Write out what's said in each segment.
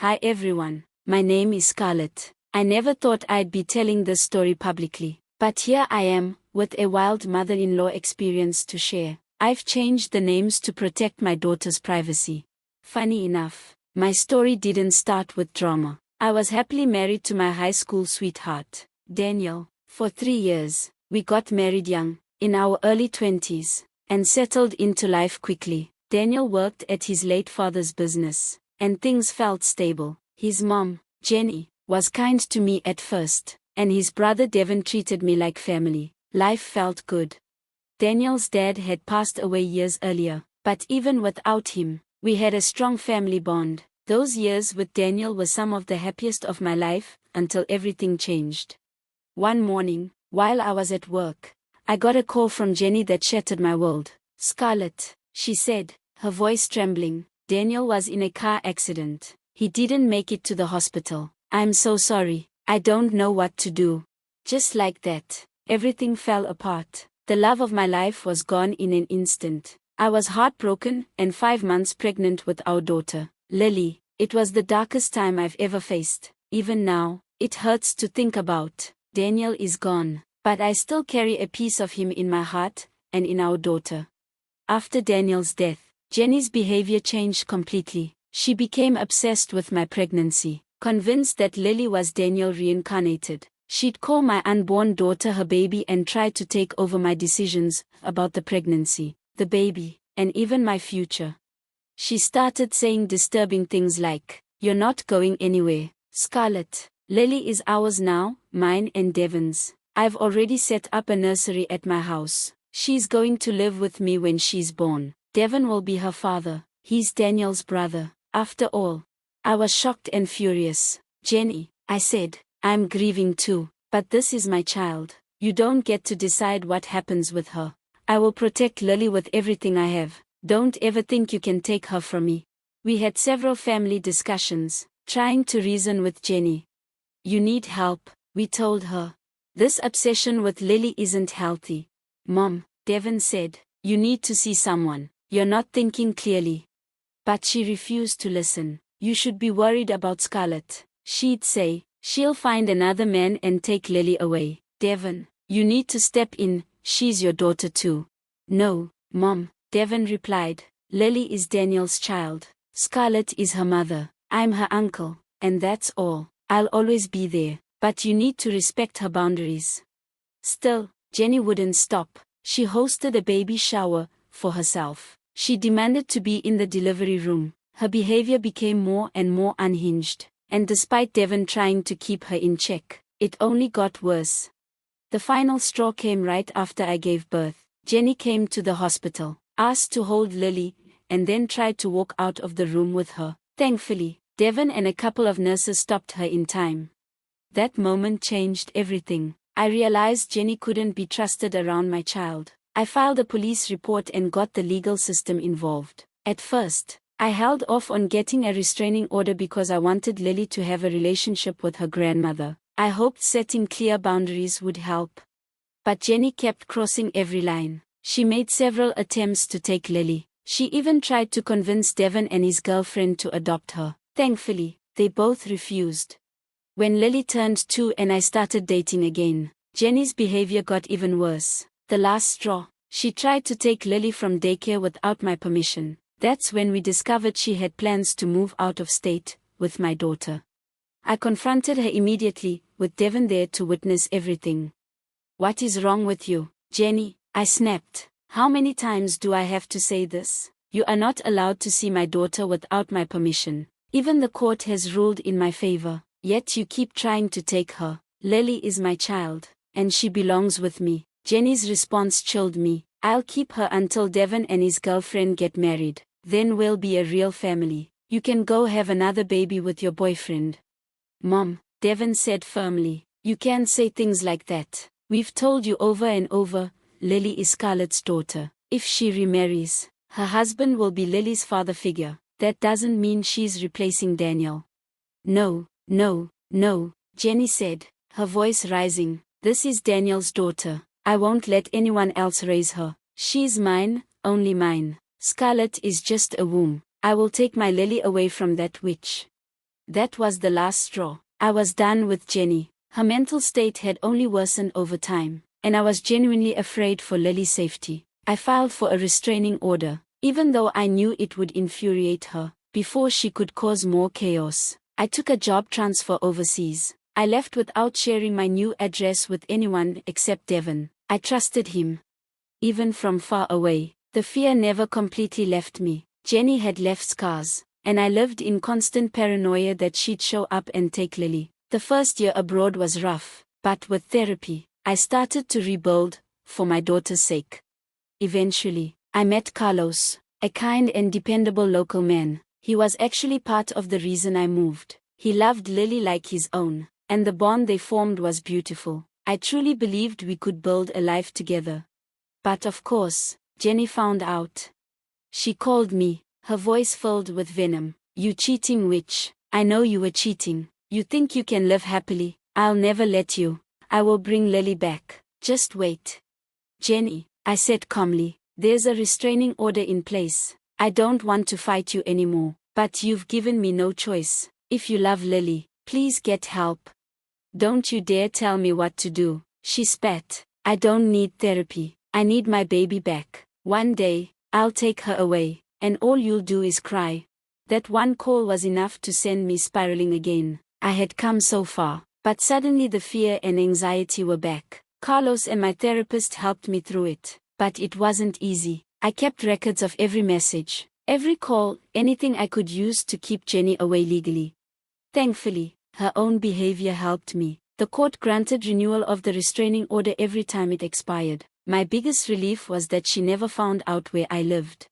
Hi everyone, my name is Scarlett. I never thought I'd be telling this story publicly, but here I am, with a wild mother-in-law experience to share. I've changed the names to protect my daughter's privacy. Funny enough, my story didn't start with drama. I was happily married to my high school sweetheart, Daniel, for 3 years. We got married young, in our early 20s, and settled into life quickly. Daniel worked at his late father's business, and things felt stable. His mom, Jenny, was kind to me at first, and his brother Devin treated me like family. Life felt good. Daniel's dad had passed away years earlier, but even without him, we had a strong family bond. Those years with Daniel were some of the happiest of my life, until everything changed. One morning, while I was at work, I got a call from Jenny that shattered my world. "Scarlett," she said, her voice trembling, "Daniel was in a car accident. He didn't make it to the hospital. I'm so sorry. I don't know what to do." Just like that, everything fell apart. The love of my life was gone in an instant. I was heartbroken and 5 months pregnant with our daughter, Lily. It was the darkest time I've ever faced. Even now, it hurts to think about. Daniel is gone, but I still carry a piece of him in my heart and in our daughter. After Daniel's death, Jenny's behavior changed completely. She became obsessed with my pregnancy, convinced that Lily was Daniel reincarnated. She'd call my unborn daughter her baby and try to take over my decisions about the pregnancy, the baby, and even my future. She started saying disturbing things like, "You're not going anywhere, Scarlett. Lily is ours now, mine and Devin's. I've already set up a nursery at my house. She's going to live with me when she's born. Devin will be her father. He's Daniel's brother." After all, I was shocked and furious. "Jenny," I said, "I'm grieving too, but this is my child. You don't get to decide what happens with her. I will protect Lily with everything I have. Don't ever think you can take her from me." We had several family discussions, trying to reason with Jenny. "You need help," we told her. "This obsession with Lily isn't healthy." "Mom," Devin said, "you need to see someone. You're not thinking clearly." But she refused to listen. "You should be worried about Scarlett," she'd say. "She'll find another man and take Lily away." "Devin, you need to step in, she's your daughter too." "No, Mom," Devin replied. "Lily is Daniel's child. Scarlett is her mother. I'm her uncle, and that's all. I'll always be there, but you need to respect her boundaries." Still, Jenny wouldn't stop. She hosted a baby shower for herself. She demanded to be in the delivery room. Her behavior became more and more unhinged, and despite Devin trying to keep her in check, it only got worse. The final straw came right after I gave birth. Jenny came to the hospital, asked to hold Lily, and then tried to walk out of the room with her. Thankfully, Devin and a couple of nurses stopped her in time. That moment changed everything. I realized Jenny couldn't be trusted around my child. I filed a police report and got the legal system involved. At first, I held off on getting a restraining order because I wanted Lily to have a relationship with her grandmother. I hoped setting clear boundaries would help. But Jenny kept crossing every line. She made several attempts to take Lily. She even tried to convince Devin and his girlfriend to adopt her. Thankfully, they both refused. When Lily turned 2 and I started dating again, Jenny's behavior got even worse. The last straw, she tried to take Lily from daycare without my permission. That's when we discovered she had plans to move out of state with my daughter. I confronted her immediately, with Devin there to witness everything. "What is wrong with you, Jenny?" I snapped. "How many times do I have to say this? You are not allowed to see my daughter without my permission. Even the court has ruled in my favor, yet you keep trying to take her. Lily is my child, and she belongs with me." Jenny's response chilled me. "I'll keep her until Devin and his girlfriend get married. Then we'll be a real family. You can go have another baby with your boyfriend." "Mom," Devin said firmly, "you can't say things like that. We've told you over and over, Lily is Scarlett's daughter. If she remarries, her husband will be Lily's father figure. That doesn't mean she's replacing Daniel." "No, no, no," Jenny said, her voice rising. "This is Daniel's daughter. I won't let anyone else raise her. She's mine, only mine. Scarlett is just a womb. I will take my Lily away from that witch." That was the last straw. I was done with Jenny. Her mental state had only worsened over time, and I was genuinely afraid for Lily's safety. I filed for a restraining order, even though I knew it would infuriate her, before she could cause more chaos. I took a job transfer overseas. I left without sharing my new address with anyone except Devon. I trusted him. Even from far away, the fear never completely left me. Jenny had left scars, and I lived in constant paranoia that she'd show up and take Lily. The first year abroad was rough, but with therapy, I started to rebuild, for my daughter's sake. Eventually, I met Carlos, a kind and dependable local man. He was actually part of the reason I moved. He loved Lily like his own, and the bond they formed was beautiful. I truly believed we could build a life together. But of course, Jenny found out. She called me, her voice filled with venom. "You cheating witch. I know you were cheating. You think you can live happily. I'll never let you. I will bring Lily back. Just wait." "Jenny," I said calmly, "there's a restraining order in place. I don't want to fight you anymore, but you've given me no choice. If you love Lily, please get help. Don't you dare tell me what to do." She spat. "I don't need therapy. I need my baby back. One day, I'll take her away, and all you'll do is cry." That one call was enough to send me spiraling again. I had come so far, but suddenly the fear and anxiety were back. Carlos and my therapist helped me through it, but it wasn't easy. I kept records of every message, every call, anything I could use to keep Jenny away legally. Thankfully, her own behavior helped me. The court granted renewal of the restraining order every time it expired. My biggest relief was that she never found out where I lived.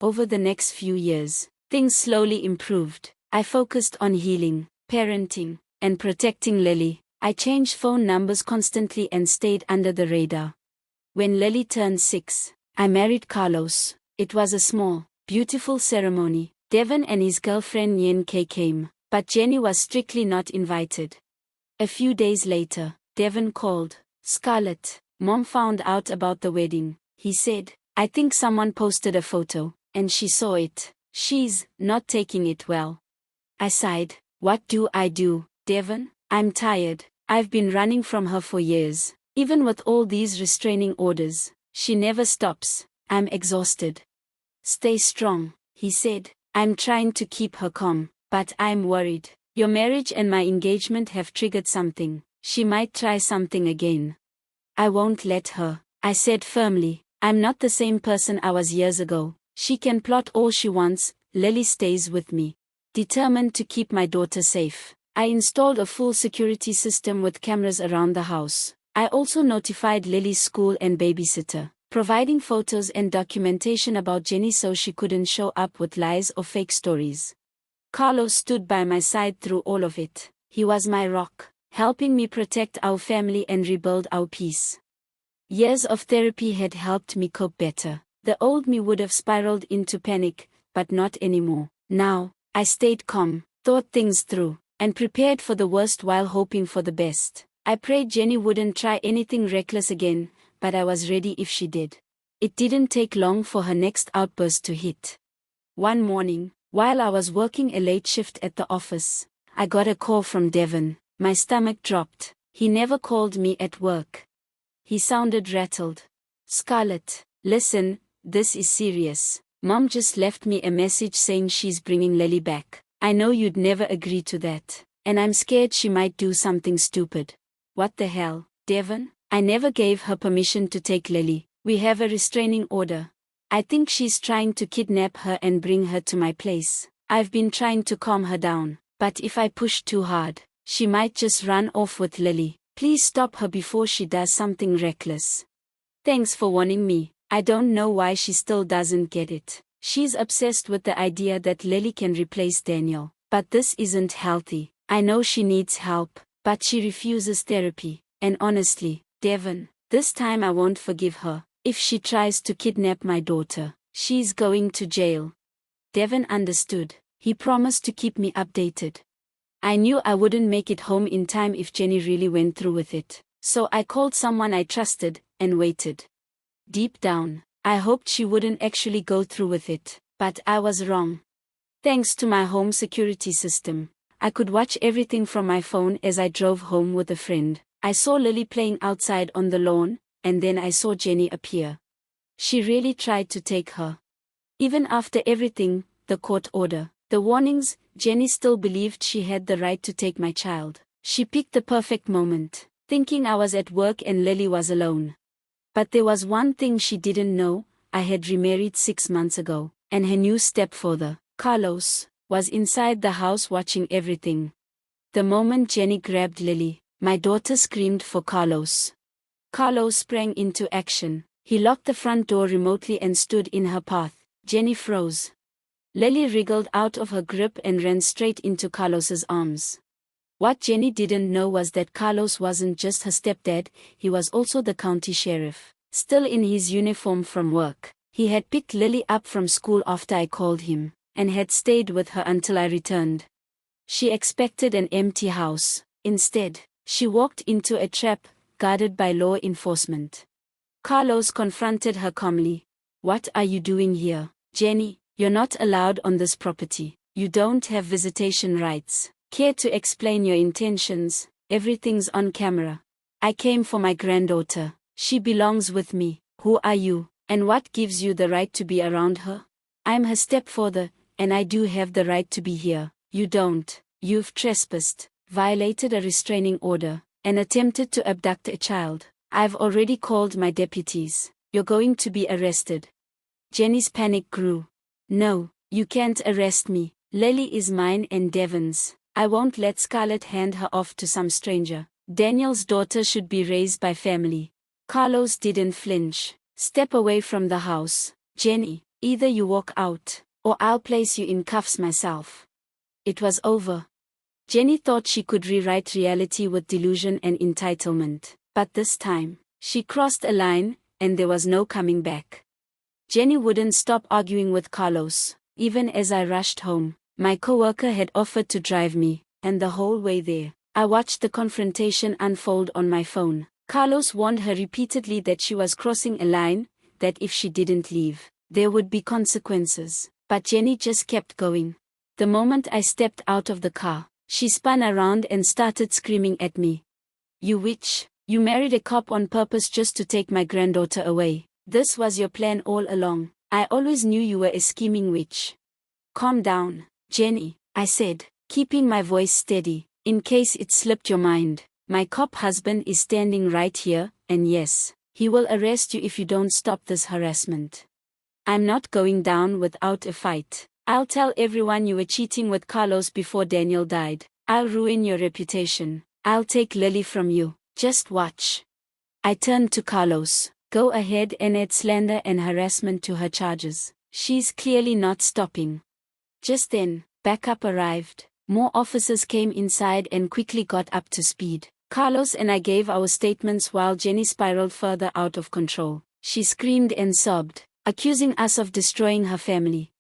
Over the next few years, things slowly improved. I focused on healing, parenting, and protecting Lily. I changed phone numbers constantly and stayed under the radar. When Lily turned 6, I married Carlos. It was a small, beautiful ceremony. Devon and his girlfriend Nyen K came, but Jenny was strictly not invited. A few days later, Devon called. "Scarlett, Mom found out about the wedding," he said. "I think someone posted a photo, and she saw it. She's not taking it well." I sighed. "What do I do, Devon? I'm tired. I've been running from her for years. Even with all these restraining orders, she never stops. I'm exhausted." "Stay strong," he said. "I'm trying to keep her calm, but I'm worried. Your marriage and my engagement have triggered something. She might try something again." "I won't let her," I said firmly. "I'm not the same person I was years ago. She can plot all she wants. Lily stays with me." Determined to keep my daughter safe, I installed a full security system with cameras around the house. I also notified Lily's school and babysitter, providing photos and documentation about Jenny so she couldn't show up with lies or fake stories. Carlos stood by my side through all of it. He was my rock, helping me protect our family and rebuild our peace. Years of therapy had helped me cope better. The old me would have spiraled into panic, but not anymore. Now, I stayed calm, thought things through, and prepared for the worst while hoping for the best. I prayed Jenny wouldn't try anything reckless again, but I was ready if she did. It didn't take long for her next outburst to hit. One morning, while I was working a late shift at the office, I got a call from Devon. My stomach dropped. He never called me at work. He sounded rattled. "Scarlett, listen, this is serious. Mom just left me a message saying she's bringing Lily back. I know you'd never agree to that, and I'm scared she might do something stupid." "What the hell, Devon? I never gave her permission to take Lily. We have a restraining order. I think she's trying to kidnap her and bring her to my place. I've been trying to calm her down, but if I push too hard, she might just run off with Lily. Please stop her before she does something reckless." "Thanks for warning me. I don't know why she still doesn't get it. She's obsessed with the idea that Lily can replace Daniel. But this isn't healthy. I know she needs help, but she refuses therapy. And honestly, Devon, this time I won't forgive her. If she tries to kidnap my daughter, she's going to jail." Devon understood. He promised to keep me updated. I knew I wouldn't make it home in time if Jenny really went through with it. So I called someone I trusted, and waited. Deep down, I hoped she wouldn't actually go through with it, but I was wrong. Thanks to my home security system, I could watch everything from my phone as I drove home with a friend. I saw Lily playing outside on the lawn, and then I saw Jenny appear. She really tried to take her. Even after everything, the court order, the warnings, Jenny still believed she had the right to take my child. She picked the perfect moment, thinking I was at work and Lily was alone. But there was one thing she didn't know: I had remarried 6 months ago, and her new stepfather, Carlos, was inside the house watching everything. The moment Jenny grabbed Lily, my daughter screamed for Carlos. Carlos sprang into action. He locked the front door remotely and stood in her path. Jenny froze. Lily wriggled out of her grip and ran straight into Carlos's arms. What Jenny didn't know was that Carlos wasn't just her stepdad, he was also the county sheriff. Still in his uniform from work, he had picked Lily up from school after I called him, and had stayed with her until I returned. She expected an empty house. Instead, she walked into a trap, guarded by law enforcement. Carlos confronted her calmly. "What are you doing here, Jenny? You're not allowed on this property. You don't have visitation rights. Care to explain your intentions? Everything's on camera." "I came for my granddaughter. She belongs with me." "Who are you, and what gives you the right to be around her?" "I'm her stepfather, and I do have the right to be here." "You don't. You've trespassed, violated a restraining order, and attempted to abduct a child. I've already called my deputies. You're going to be arrested." Jenny's panic grew. "No, you can't arrest me. Lily is mine and Devon's. I won't let Scarlett hand her off to some stranger. Daniel's daughter should be raised by family." Carlos didn't flinch. "Step away from the house, Jenny. Either you walk out, or I'll place you in cuffs myself." It was over. Jenny thought she could rewrite reality with delusion and entitlement, but this time, she crossed a line, and there was no coming back. Jenny wouldn't stop arguing with Carlos. Even as I rushed home, my coworker had offered to drive me, and the whole way there, I watched the confrontation unfold on my phone. Carlos warned her repeatedly that she was crossing a line, that if she didn't leave, there would be consequences, but Jenny just kept going. The moment I stepped out of the car, she spun around and started screaming at me. "You witch! You married a cop on purpose just to take my granddaughter away. This was your plan all along. I always knew you were a scheming witch." "Calm down, Jenny," I said, keeping my voice steady, "in case it slipped your mind. My cop husband is standing right here, and yes, he will arrest you if you don't stop this harassment. I'm not going down without a fight. I'll tell everyone you were cheating with Carlos before Daniel died. I'll ruin your reputation. I'll take Lily from you. Just watch." I turned to Carlos. "Go ahead and add slander and harassment to her charges. She's clearly not stopping." Just then, backup arrived. More officers came inside and quickly got up to speed. Carlos and I gave our statements while Jenny spiraled further out of control. She screamed and sobbed, accusing us of destroying her family.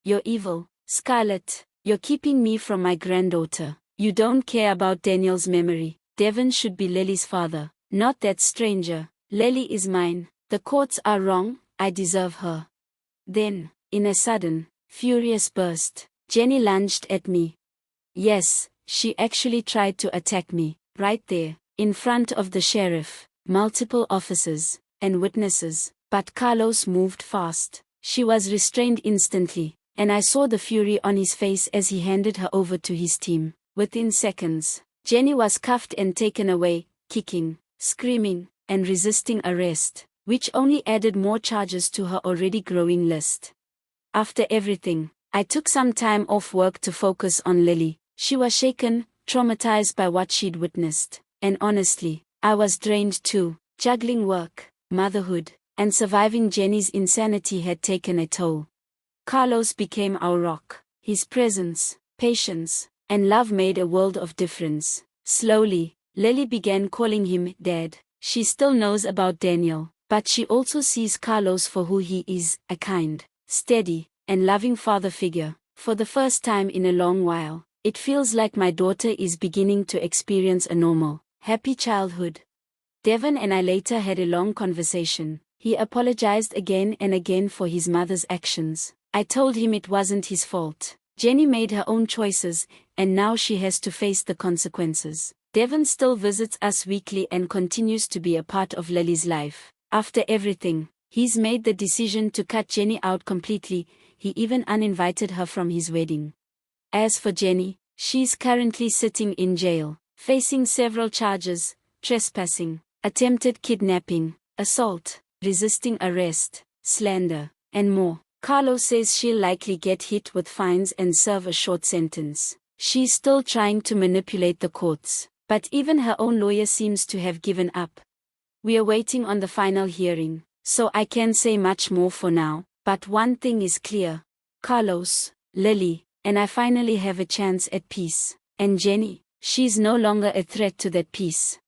"You're evil, Scarlett. You're keeping me from my granddaughter. You don't care about Daniel's memory. Devon should be Lily's father, not that stranger. Lily is mine. The courts are wrong. I deserve her." Then, in a sudden, furious burst, Jenny lunged at me. Yes, she actually tried to attack me, right there, in front of the sheriff, multiple officers, and witnesses. But Carlos moved fast. She was restrained instantly, and I saw the fury on his face as he handed her over to his team. Within seconds, Jenny was cuffed and taken away, kicking, screaming, and resisting arrest, which only added more charges to her already growing list. After everything, I took some time off work to focus on Lily. She was shaken, traumatized by what she'd witnessed, and honestly, I was drained too. Juggling work, motherhood, and surviving Jenny's insanity had taken a toll. Carlos became our rock. His presence, patience, and love made a world of difference. Slowly, Lily began calling him Dad. She still knows about Daniel, but she also sees Carlos for who he is, a kind, steady, and loving father figure. For the first time in a long while, it feels like my daughter is beginning to experience a normal, happy childhood. Devon and I later had a long conversation. He apologized again and again for his mother's actions. I told him it wasn't his fault. Jenny made her own choices, and now she has to face the consequences. Devon still visits us weekly and continues to be a part of Lily's life. After everything, he's made the decision to cut Jenny out completely. He even uninvited her from his wedding. As for Jenny, she's currently sitting in jail, facing several charges: trespassing, attempted kidnapping, assault, resisting arrest, slander, and more. Carlos says she'll likely get hit with fines and serve a short sentence. She's still trying to manipulate the courts, but even her own lawyer seems to have given up. We are waiting on the final hearing, so I can't say much more for now, but one thing is clear: Carlos, Lily, and I finally have a chance at peace. And Jenny, she's no longer a threat to that peace.